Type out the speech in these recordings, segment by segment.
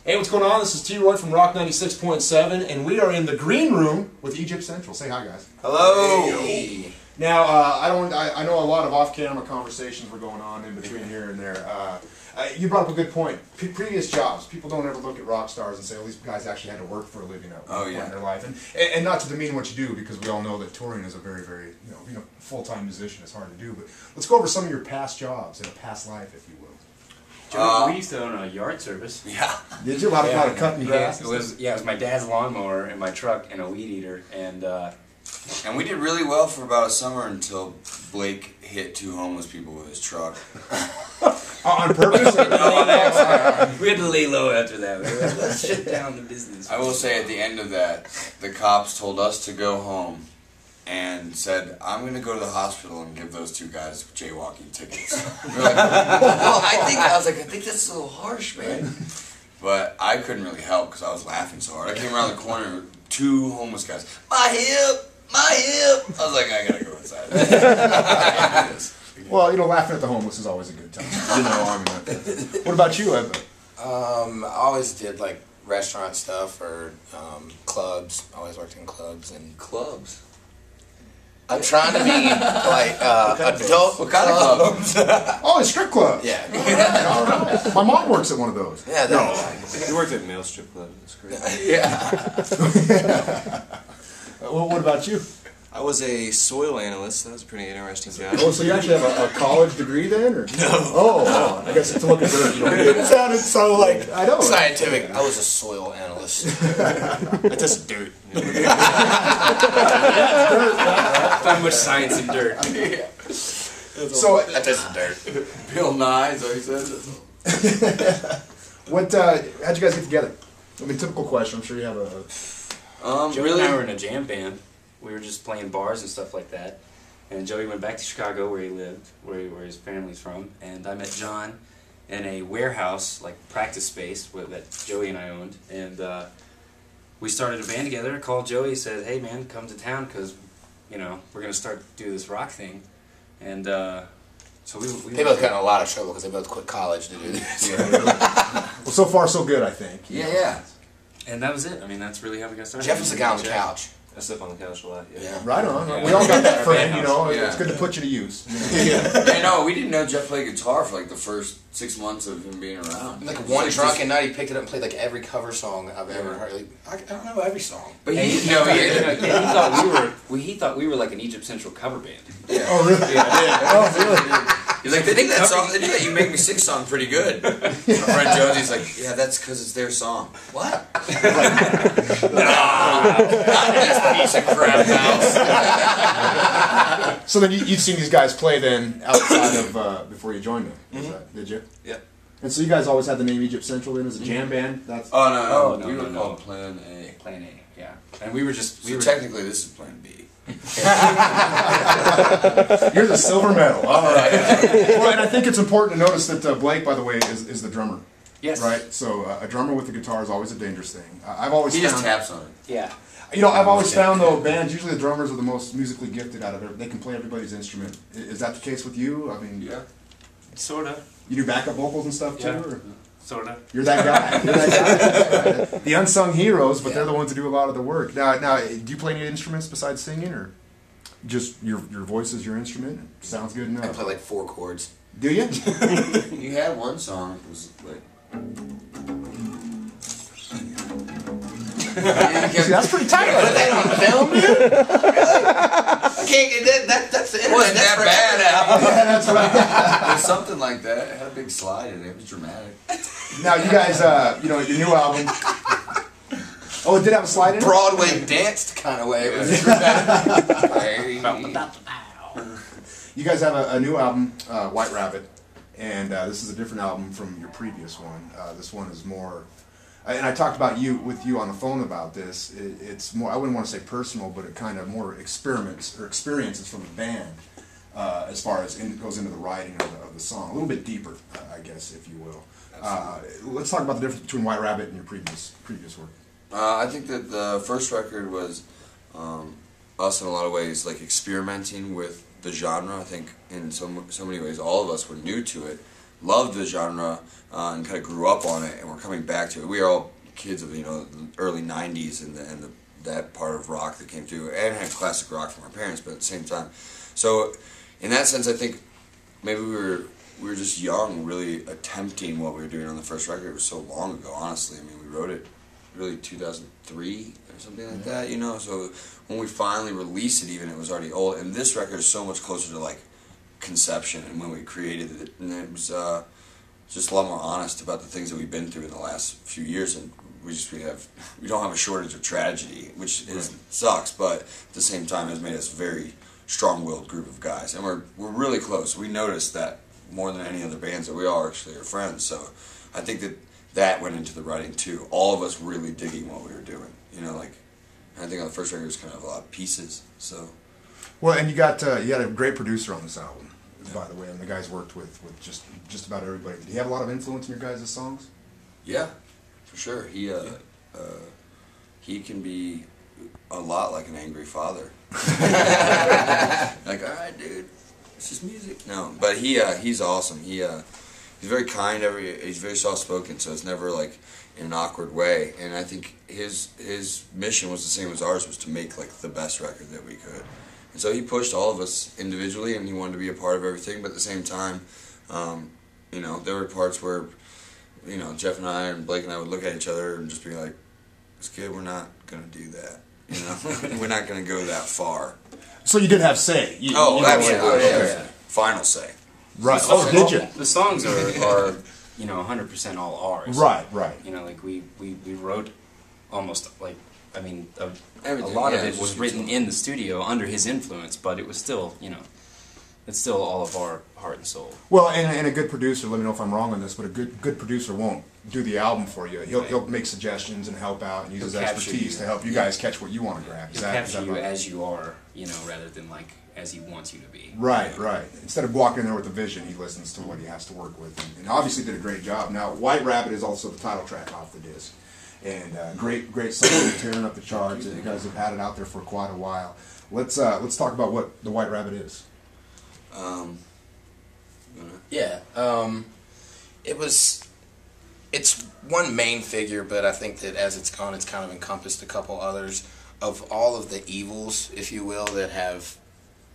Hey, what's going on? This is T-Roy from Rock 96.7, and we are in the green room with Egypt Central. Say hi, guys. Hello. Hey. Now, I know a lot of off-camera conversations were going on in between here and there. You brought up a good point. Previous jobs, people don't ever look at rock stars and say, "Well, these guys actually had to work for a living at one point in their life." And not to demean what you do, because we all know that touring is a very, very full-time musician. It's hard to do. But let's go over some of your past jobs in a past life, if you will. We used to own a yard service. Yeah. Did you? A lot of cutting grass? It was my dad's lawnmower and my truck and a weed eater, and we did really well for about a summer until Blake hit 2 homeless people with his truck. On purpose? No, on accident. We had to lay low after that. We were like, let's shut down the business. I will say at the end of that, the cops told us to go home and said, "I'm going to go to the hospital and give those 2 guys jaywalking tickets." We're like, well, I was like, I think that's a little harsh, man. But I couldn't really help because I was laughing so hard. I came around the corner with 2 homeless guys. My hip! My hip! I was like, I gotta go inside. Well, laughing at the homeless is always a good time. What about you, Ed? I always did like restaurant stuff or clubs. Always worked in clubs and Clubs? I'm trying to be like adult. What kind of clubs? Oh, a strip club. Yeah. All right. My mom works at one of those. Yeah. You worked at male strip club. That's great. Yeah. What about you? I was a soil analyst. That was a pretty interesting job. Oh, so you actually have a college degree then, or no? Oh, I guess it's to look at dirt. It sounded so like I know scientific. I was a soil analyst. I tested dirt. Find much science in dirt. So I tested dirt. Bill Nye, is what he said. What? How'd you guys get together? I mean, typical question. I'm sure you have a. Joey and I were in a jam band. We were just playing bars and stuff like that. And Joey went back to Chicago where he lived, where his family's from. And I met John in a warehouse, like practice space, that Joey and I owned. And we started a band together. I called Joey, said, "Hey man, come to town because, we're going to start do this rock thing." And so we They both got in a lot of trouble because they both quit college to do this. Well, so far so good, I think. Yeah. And that was it. I mean, that's really how we got started. Jeff was the guy on the couch. I slept on the couch a lot. Yeah. Right on. We all got that friend, Yeah. It's good to put you to use. I know, we didn't know Jeff played guitar for like the first 6 months of him being around. Like one drunken night, he picked it up and played like every cover song I've ever heard. Like, I don't know every song. But he thought we were like an Egypt Central cover band. Yeah. Oh, really? Yeah. Oh, really? He's like, they did that song. They did that You Make Me Sing song pretty good. My friend Josie's like, yeah, that's because it's their song. What? Not this piece of crap house. So then you'd seen these guys play then outside of before you joined them, did you? Yeah. And so you guys always had the name Egypt Central then as a jam band? That's Oh, no. We were called Plan A. Plan A, yeah. And we were just... Technically, this is Plan B. You're the silver medal. All right. Well, and I think it's important to notice that Blake, by the way, is the drummer. Yes. Right? So a drummer with the guitar is always a dangerous thing. I've always He found... just taps on it. Yeah. I've always found, though, bands, usually the drummers are the most musically gifted out of it. They can play everybody's instrument. Is that the case with you? I mean... Yeah. Sort of. You do backup vocals and stuff, too? Yeah. Or? Sort of. You're that guy. You're that guy. The unsung heroes, but they're the ones who do a lot of the work. Now, do you play any instruments besides singing, or just your voice is your instrument? Sounds good enough. I play like 4 chords. Do you? You had one song that was like... See, that's pretty tight. Put that on film, dude? Really? I can't get that. That's the It wasn't that bad, Al. Yeah, that's right. It was something like that. It had a big slide in it. It was dramatic. Now, you guys, your new album... Oh, it did have a slide in it? Broadway danced kind of way. It was dramatic. You guys have a new album, White Rabbit, and this is a different album from your previous one. This one is more... And I talked about with you on the phone about this. It's more, I wouldn't want to say personal, but it kind of more experiences from the band as far as it goes into the writing of the song. A little bit deeper, I guess, if you will. Let's talk about the difference between White Rabbit and your previous work. I think that the first record was us in a lot of ways like experimenting with the genre. I think in so many ways all of us were new to it, loved the genre and kind of grew up on it, and we're coming back to it. We are all kids of, you know, the early '90s and that part of rock that came through, and had classic rock from our parents, but at the same time. So in that sense, I think maybe we were just young, really attempting what we were doing on the first record. It was so long ago, honestly. I mean, we wrote it really 2003 or something like that, you know. So when we finally released it, even, it was already old. And this record is so much closer to like conception and when we created it, and it was just a lot more honest about the things that we've been through in the last few years. And we don't have a shortage of tragedy, which sucks, but at the same time has made us a very strong-willed group of guys, and we're really close. We noticed that more than any other bands that we all actually are friends. So I think that went into the writing too. All of us really digging what we were doing, you know. Like, I think on the first record it was kind of a lot of pieces. So Well, and you had a great producer on this album, by the way, and the guys worked with just about everybody. Did he have a lot of influence in your guys' songs? yeah, for sure. He can be a lot like an angry father. Like, all right, dude, it's just music. No, but he's awesome. He's very kind. He's very soft spoken, so it's never like in an awkward way. And I think his mission was the same as ours, was to make like the best record that we could. And so he pushed all of us individually, and he wanted to be a part of everything. But at the same time, you know, there were parts where, you know, Jeff and I and Blake and I would look at each other and just be like, "This kid, we're not gonna do that. You know, we're not gonna go that far." So you did have say. Absolutely. Okay. Final say. Right. Oh, did you? The songs are you know, 100% all ours. Right. You know, like we wrote almost like, I mean, a Everything, lot of yeah, it was written in the studio under his influence, but it was still, you know, it's still all of our heart and soul. Well, and a good producer, let me know if I'm wrong on this, but a good producer won't do the album for you. He'll make suggestions and help out and use his expertise to help you guys catch what you want to grab. He'll capture you as you are, you know, rather than like as he wants you to be. Right. Instead of walking in there with a vision, he listens to what he has to work with, and obviously did a great job. Now, White Rabbit is also the title track off the disc, and great song, tearing up the charts. And you guys have had it out there for quite a while. Let's talk about what the White Rabbit is. Yeah, it's one main figure, but I think that as it's gone, it's kind of encompassed a couple others of all of the evils, if you will, that have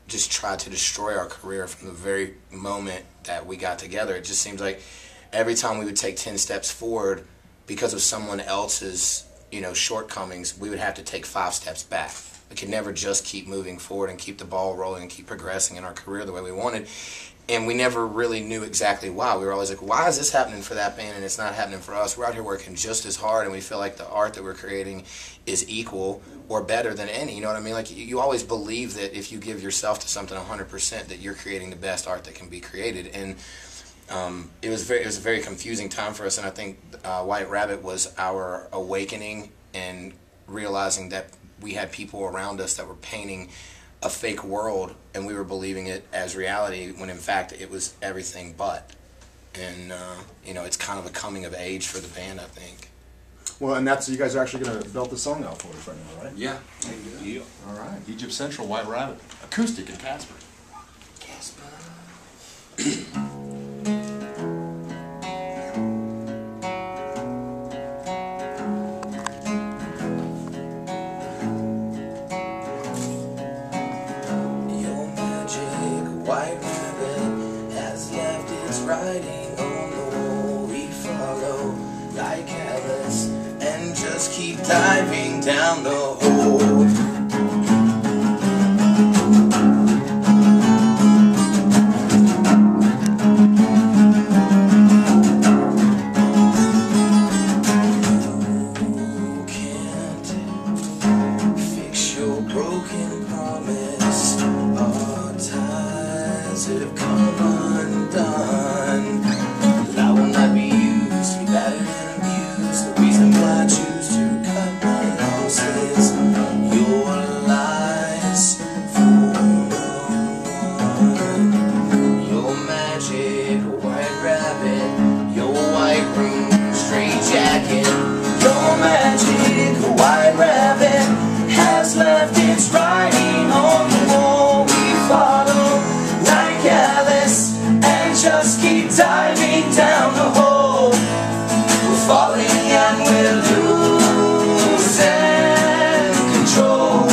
just tried to destroy our career from the very moment that we got together. It just seems like every time we would take 10 steps forward because of someone else's, you know, shortcomings, we would have to take 5 steps back. We could never just keep moving forward and keep the ball rolling and keep progressing in our career the way we wanted. And we never really knew exactly why. We were always like, why is this happening for that band and it's not happening for us? We're out here working just as hard, and we feel like the art that we're creating is equal or better than any. You know what I mean? Like, you always believe that if you give yourself to something 100%, that you're creating the best art that can be created. And it was a very confusing time for us, and I think White Rabbit was our awakening and realizing that we had people around us that were painting a fake world, and we were believing it as reality when in fact it was everything but. And you know, it's kind of a coming of age for the band, I think. Well, and that's, you guys are actually going to belt the song out for us right now, right? Yeah. All right. Egypt Central, White Rabbit, Acoustic, and Casper. Casper. White rabbit has left its writing on the wall. We follow like Alice and just keep diving down the hole. You can't fix your broken promise. Our ties have come undone. But I will not be used, be battered and abused. The reason why I choose to cut my losses and we're losing control,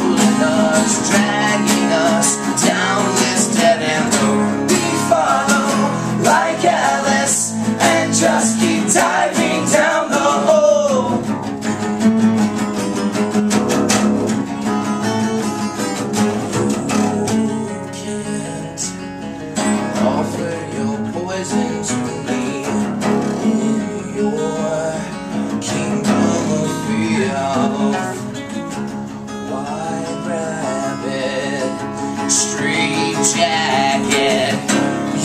pulling us, dragging us down this dead end road. We follow like Alice and just keep diving down the hole. You can't offer your poison to me in your kingdom of fear. White rabbit, straight jacket,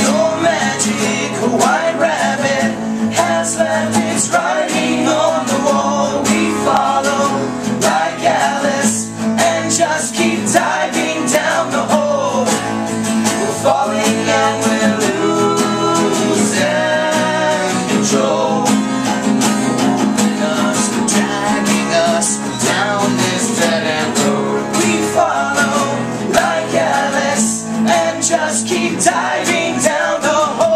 your magic white rabbit has left its writing on the wall. We follow like Alice and just keep diving down the hole. We're falling and we're losing control, pulling us, dragging us down this dead end road. We follow like Alice and just keep diving down the hole.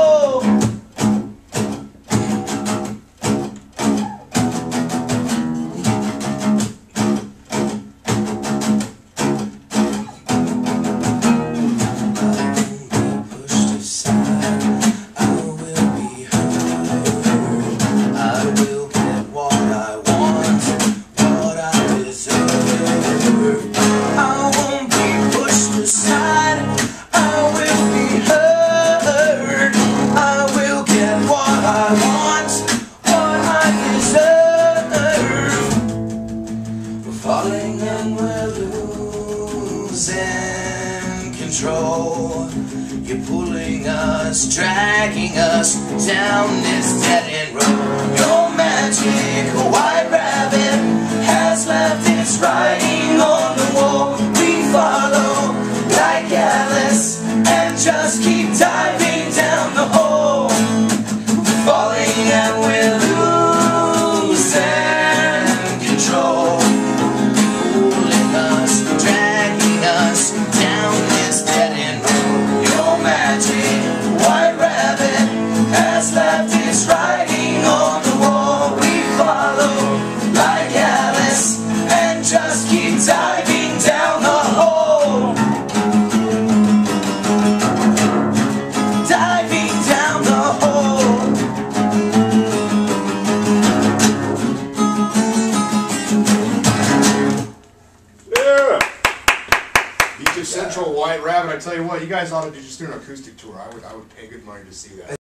Pushed aside, I will be heard. I will get what I want, what I deserve. I won't be pushed aside, I will be heard. I will get what I want, what I deserve. We're falling and we're losing control. You're pulling us, dragging us down this dead end road. Your magic white rabbit has left its writing on the wall. We follow like Alice and just keep diving down the hole. We're falling and we're losing control, pulling us, dragging us down this dead end road. Your magic white rabbit has left its writing on the wall. We follow like Alice and just keep diving down the hole. Diving down the hole. Yeah. Beach Central, White Rabbit. I tell you what, you guys ought to just do an acoustic tour. I would pay good money to see that.